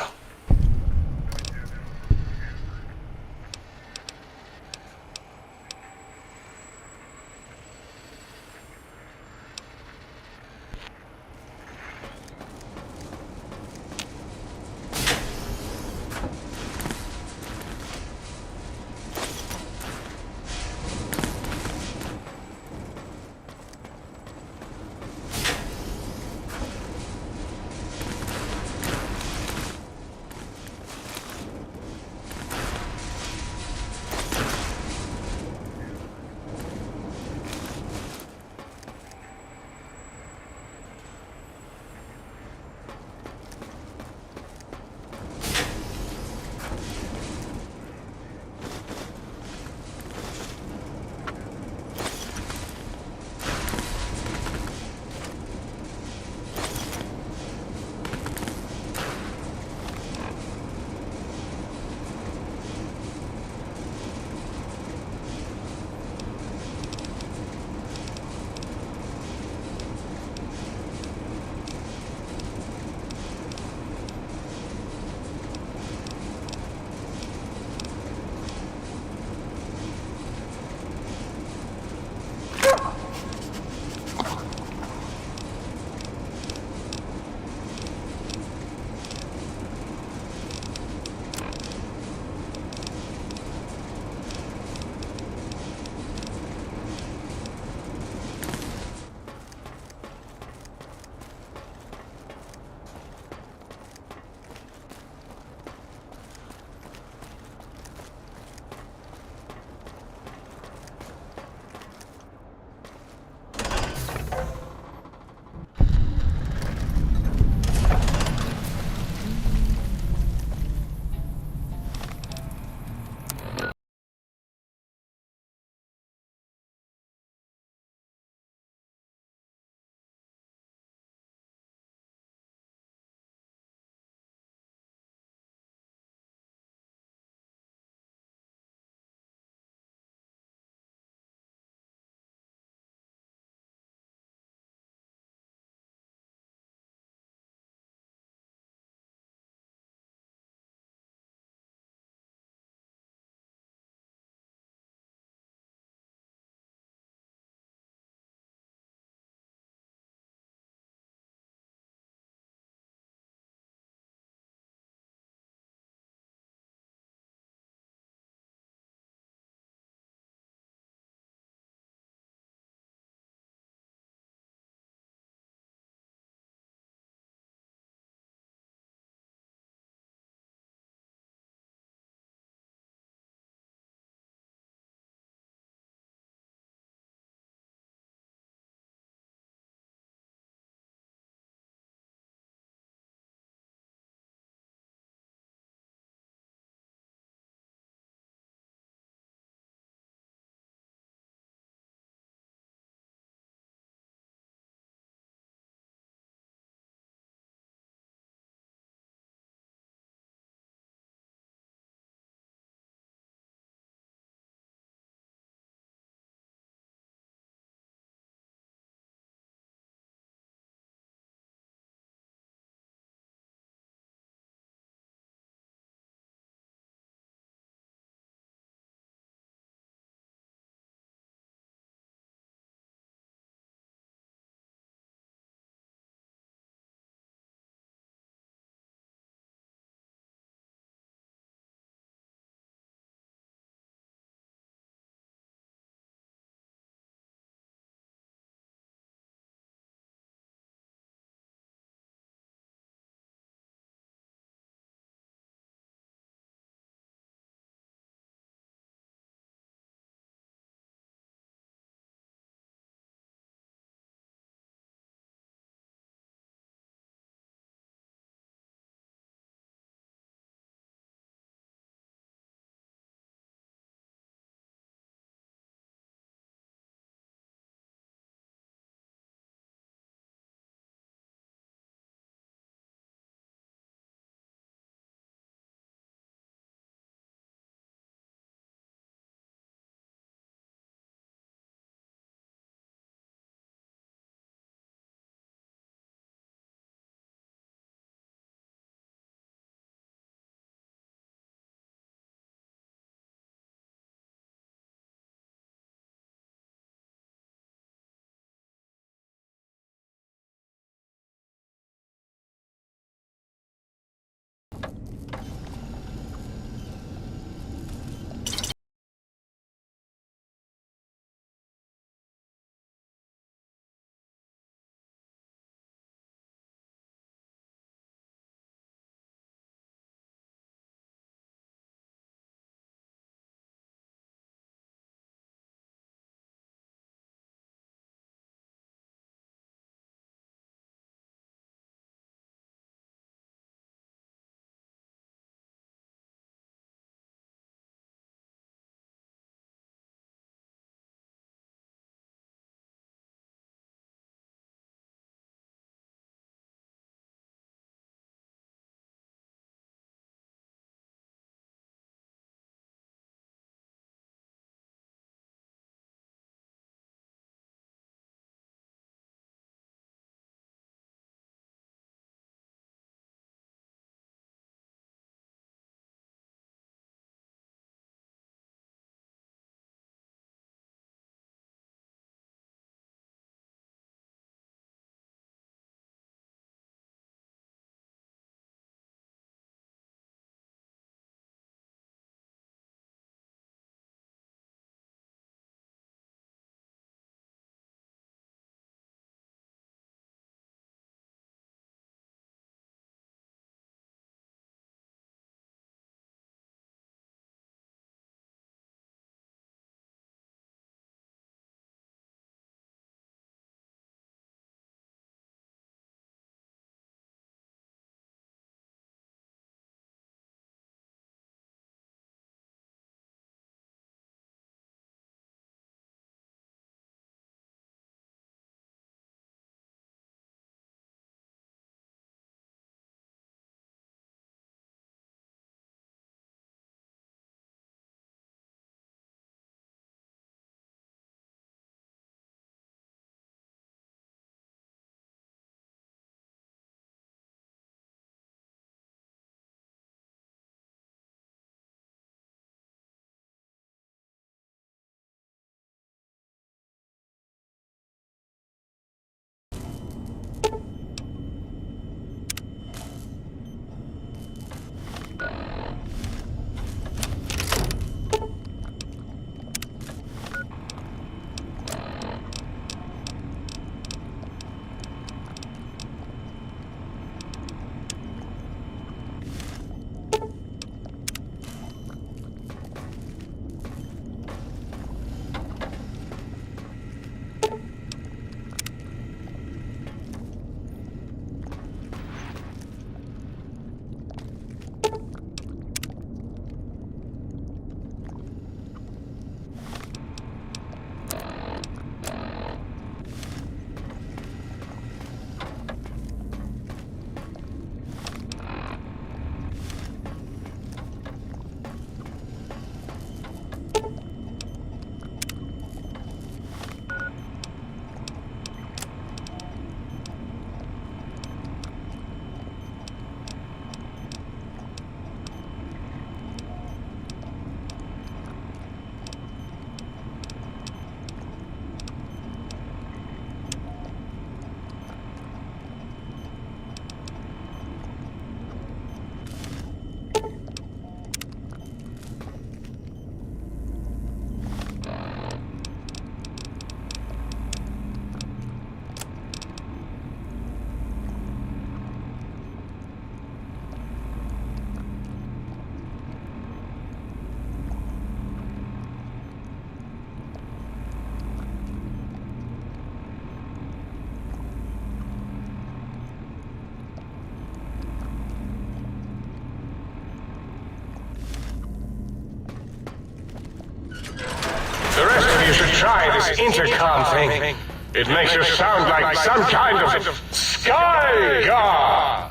this intercom thing. It makes you sound like some kind of sky god.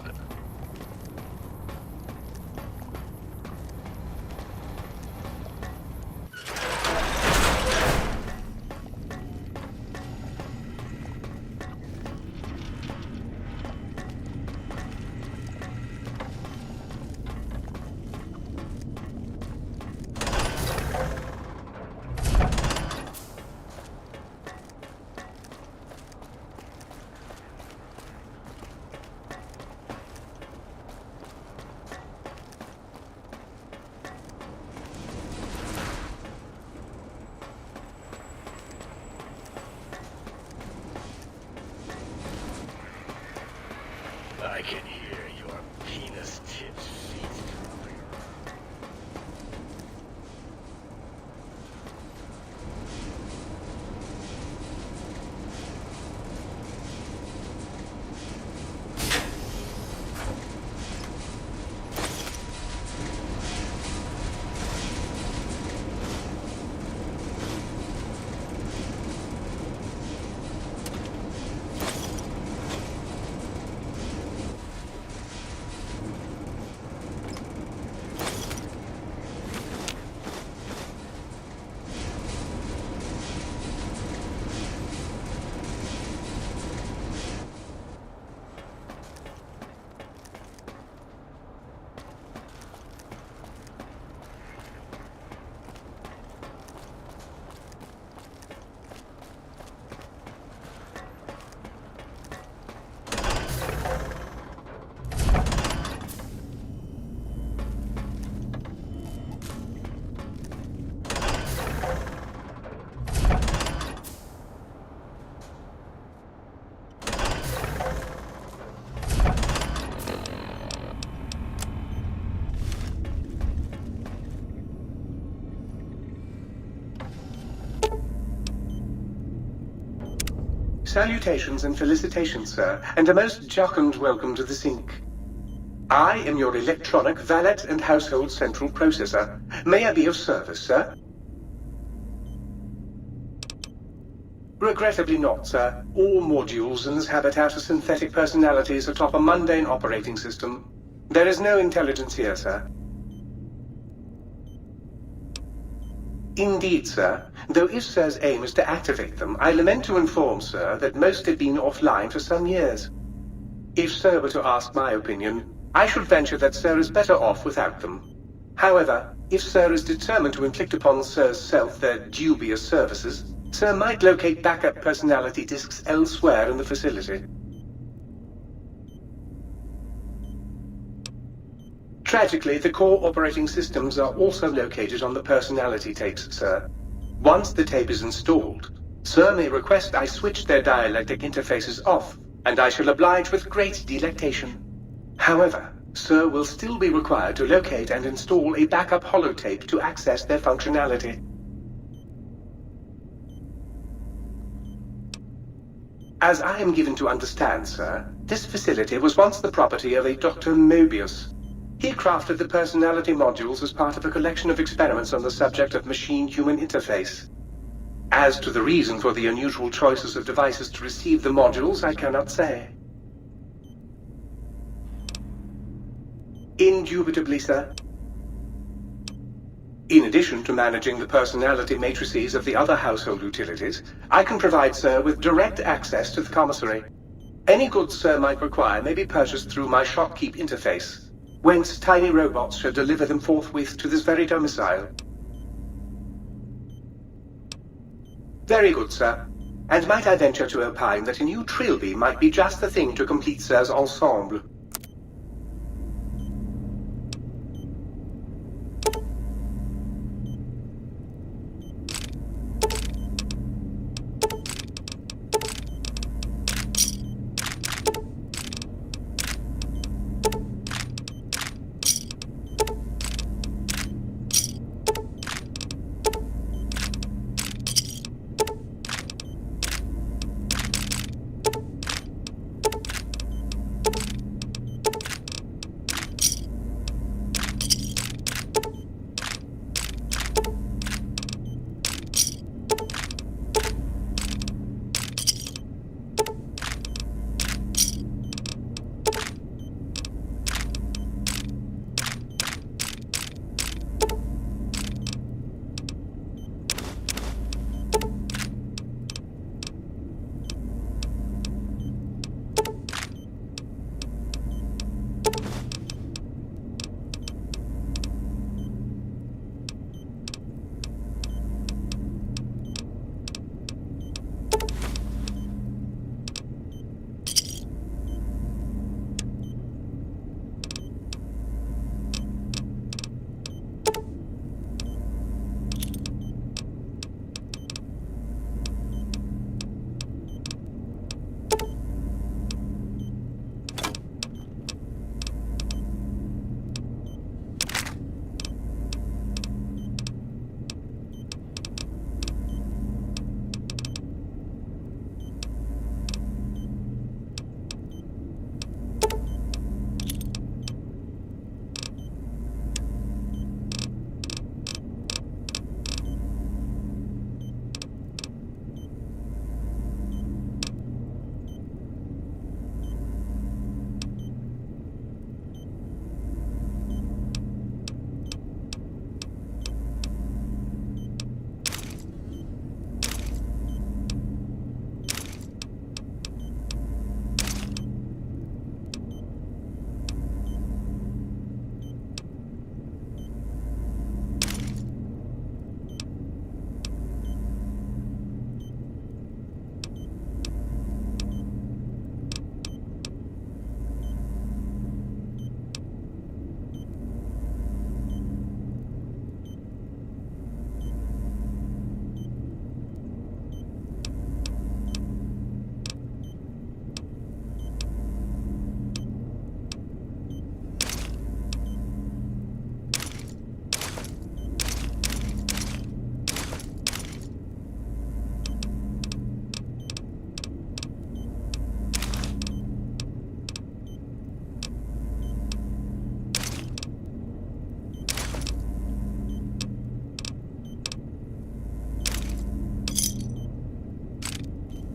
I can hear your penis tips feet throbbing. Salutations and felicitations, sir, and a most jocund welcome to the sink. I am your electronic valet and household central processor. May I be of service, sir? Regrettably not, sir. All modules in this habitat are synthetic personalities atop a mundane operating system. There is no intelligence here, sir. Indeed, sir. Though if Sir's aim is to activate them, I lament to inform Sir that most have been offline for some years. If Sir were to ask my opinion, I should venture that Sir is better off without them. However, if Sir is determined to inflict upon Sir's self their dubious services, Sir might locate backup personality disks elsewhere in the facility. Tragically, the core operating systems are also located on the personality tapes, sir. Once the tape is installed, Sir may request I switch their dialectic interfaces off, and I shall oblige with great delectation. However, Sir will still be required to locate and install a backup holotape to access their functionality. As I am given to understand, sir, this facility was once the property of a Dr. Mobius. He crafted the personality modules as part of a collection of experiments on the subject of machine-human interface. As to the reason for the unusual choices of devices to receive the modules, I cannot say. Indubitably, sir. In addition to managing the personality matrices of the other household utilities, I can provide Sir with direct access to the commissary. Any goods Sir might require may be purchased through my shopkeep interface, whence tiny robots shall deliver them forthwith to this very domicile. Very good, sir. And might I venture to opine that a new trilby might be just the thing to complete Sir's ensemble?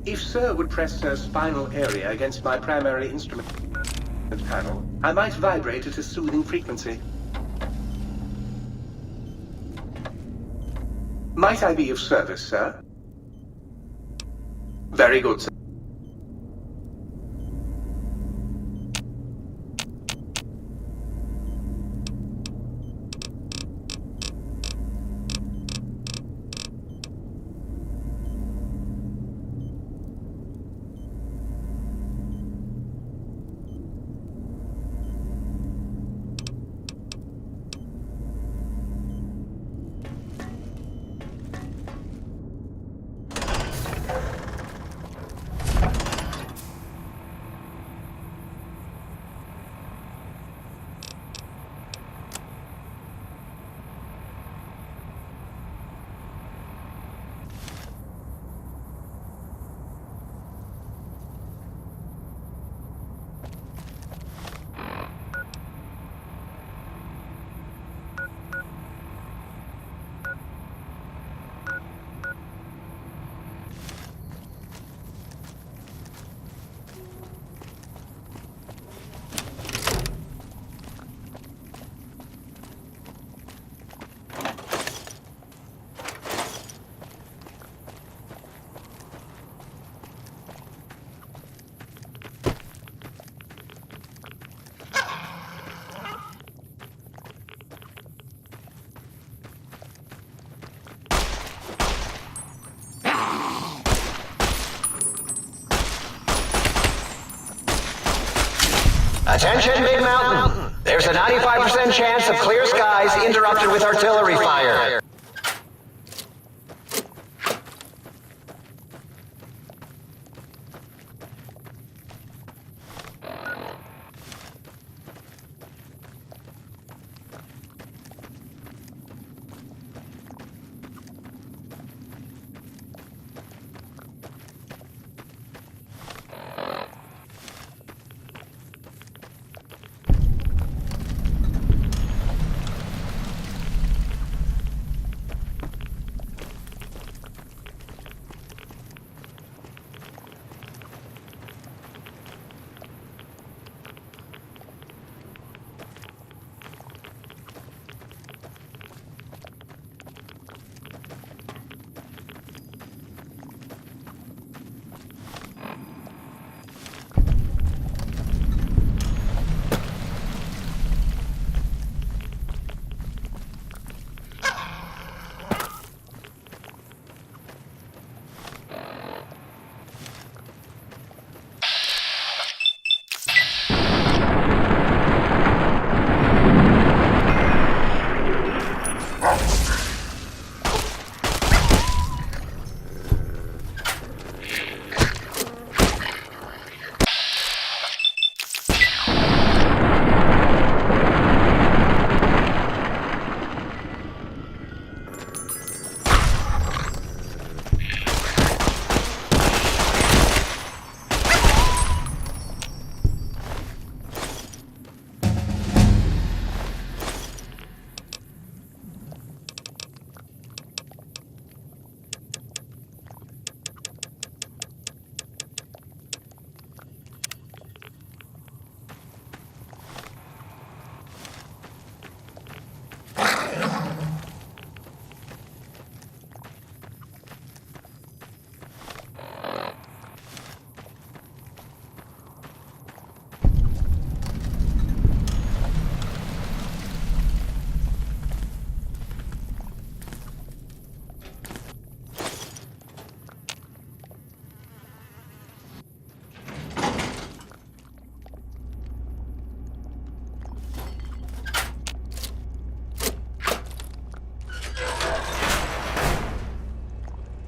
If Sir would press Sir's spinal area against my primary instrument panel, I might vibrate at a soothing frequency. Might I be of service, sir? Very good, sir. Attention, Big Mountain! There's a 95% chance of clear skies interrupted with artillery fire.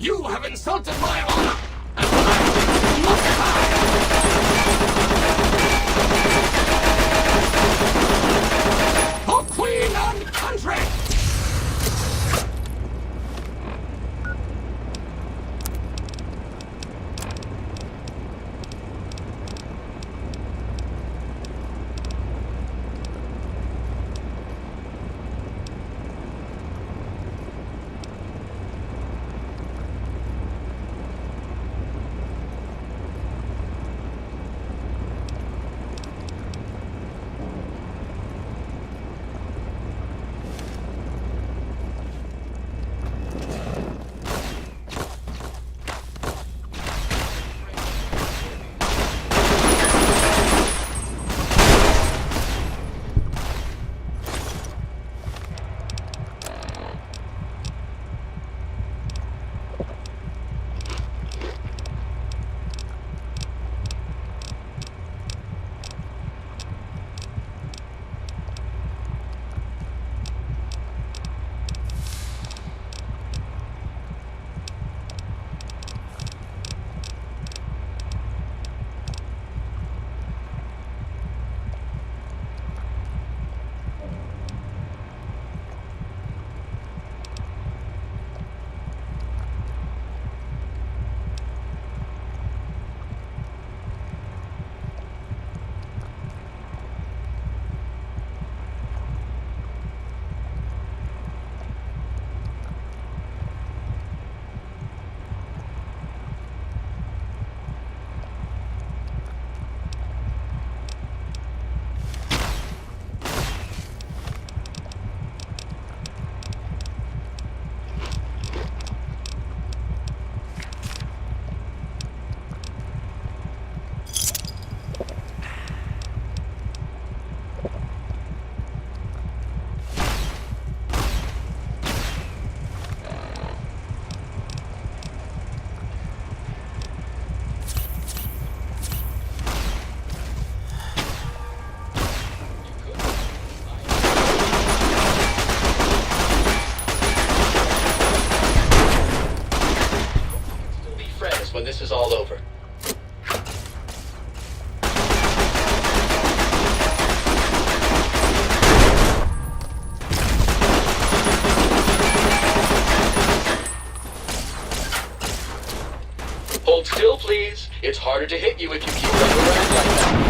You have insulted my honor! And I must die! For Queen and country! It's harder to hit you if you keep running around like that.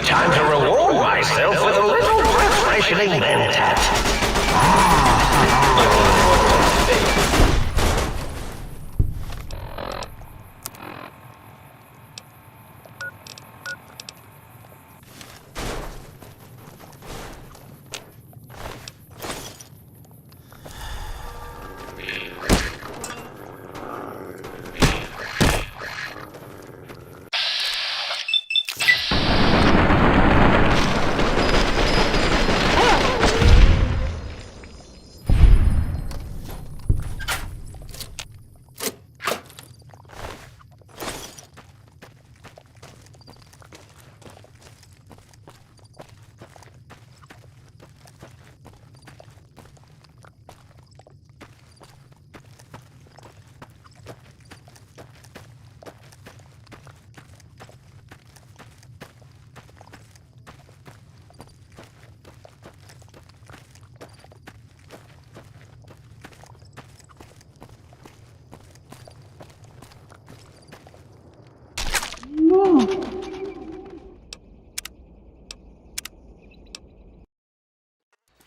Time to reward myself with a little refreshing mentat.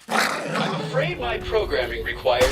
I'm afraid my programming requires